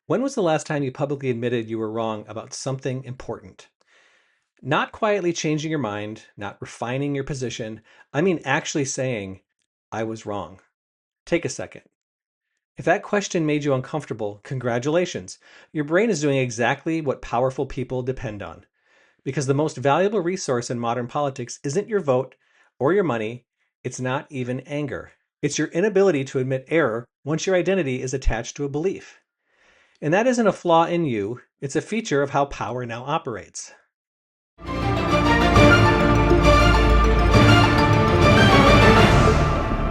When was the last time you publicly admitted you were wrong about something important? Not quietly changing your mind, not refining your position. I mean, actually saying, I was wrong. Take a second. If that question made you uncomfortable, congratulations. Your brain is doing exactly what powerful people depend on. Because the most valuable resource in modern politics isn't your vote or your money. It's not even anger. It's your inability to admit error once your identity is attached to a belief. And that isn't a flaw in you, it's a feature of how power now operates.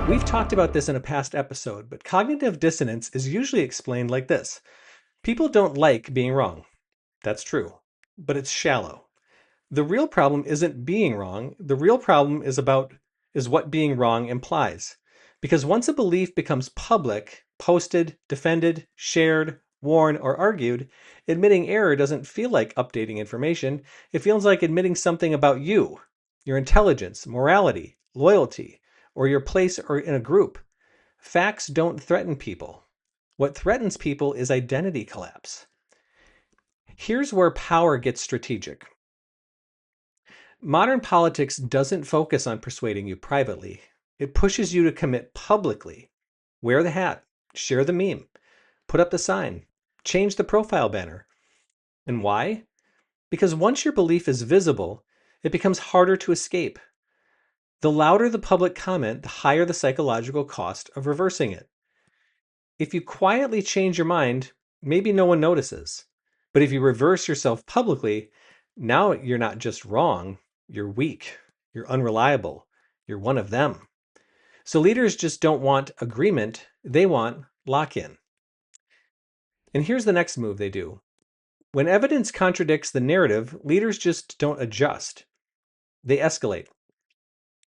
We've talked about this in a past episode, but cognitive dissonance is usually explained like this. People don't like being wrong. That's true, but it's shallow. The real problem isn't being wrong. The real problem is what being wrong implies. Because once a belief becomes public, posted, defended, shared, worn, or argued, admitting error doesn't feel like updating information. It feels like admitting something about you, your intelligence, morality, loyalty, or your place or in a group. Facts don't threaten people. What threatens people is identity collapse. Here's where power gets strategic. Modern politics doesn't focus on persuading you privately. It pushes you to commit publicly. Wear the hat, share the meme, put up the sign, change the profile banner. And why? Because once your belief is visible, it becomes harder to escape. The louder the public comment, the higher the psychological cost of reversing it. If you quietly change your mind, maybe no one notices. But if you reverse yourself publicly, now you're not just wrong, you're weak, you're unreliable, you're one of them. So leaders just don't want agreement, they want lock-in. And here's the next move they do. When evidence contradicts the narrative, leaders just don't adjust. They escalate.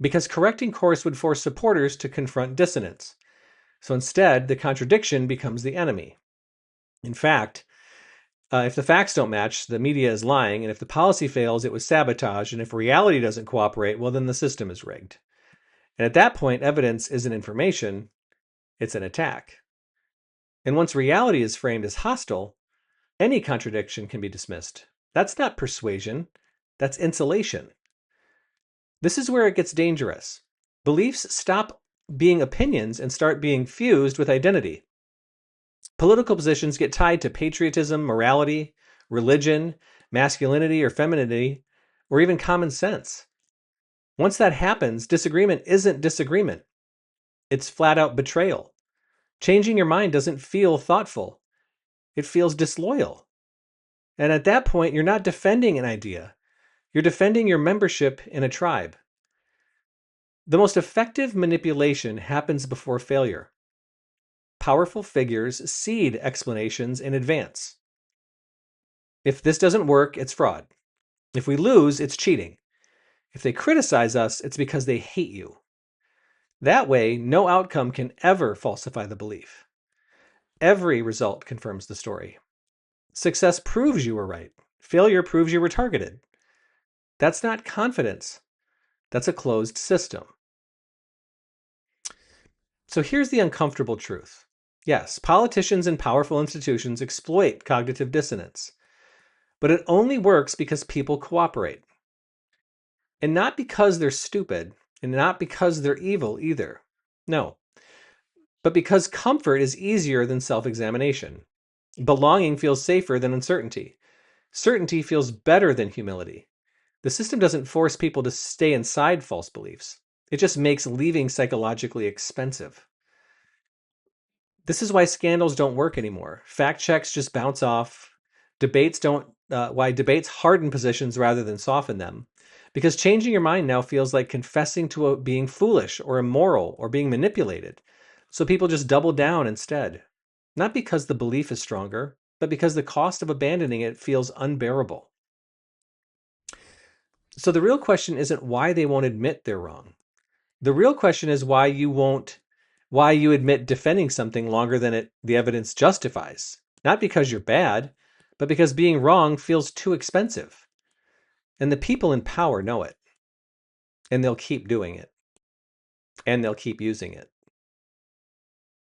Because correcting course would force supporters to confront dissonance. So instead, the contradiction becomes the enemy. In fact, if the facts don't match, the media is lying, and if the policy fails, it was sabotage, and if reality doesn't cooperate, well, then the system is rigged. And at that point, evidence isn't information, it's an attack. And once reality is framed as hostile, any contradiction can be dismissed. That's not persuasion, that's insulation. This is where it gets dangerous. Beliefs stop being opinions and start being fused with identity. Political positions get tied to patriotism, morality, religion, masculinity or femininity, or even common sense. Once that happens, disagreement isn't disagreement. It's flat out betrayal. Changing your mind doesn't feel thoughtful. It feels disloyal. And at that point, you're not defending an idea. You're defending your membership in a tribe. The most effective manipulation happens before failure. Powerful figures seed explanations in advance. If this doesn't work, it's fraud. If we lose, it's cheating. If they criticize us, it's because they hate you. That way, no outcome can ever falsify the belief. Every result confirms the story. Success proves you were right. Failure proves you were targeted. That's not confidence. That's a closed system. So here's the uncomfortable truth. Yes, politicians and powerful institutions exploit cognitive dissonance. But it only works because people cooperate. And not because they're stupid, and not because they're evil either. No. But because comfort is easier than self-examination. Belonging feels safer than uncertainty. Certainty feels better than humility. The system doesn't force people to stay inside false beliefs. It just makes leaving psychologically expensive. This is why scandals don't work anymore. Fact checks just bounce off. Why debates harden positions rather than soften them. Because changing your mind now feels like confessing to being foolish or immoral or being manipulated. So people just double down instead. Not because the belief is stronger, but because the cost of abandoning it feels unbearable. So the real question isn't why they won't admit they're wrong. The real question is why you admit defending something longer than the evidence justifies. Not because you're bad, but because being wrong feels too expensive. And the people in power know it. And they'll keep doing it. And they'll keep using it.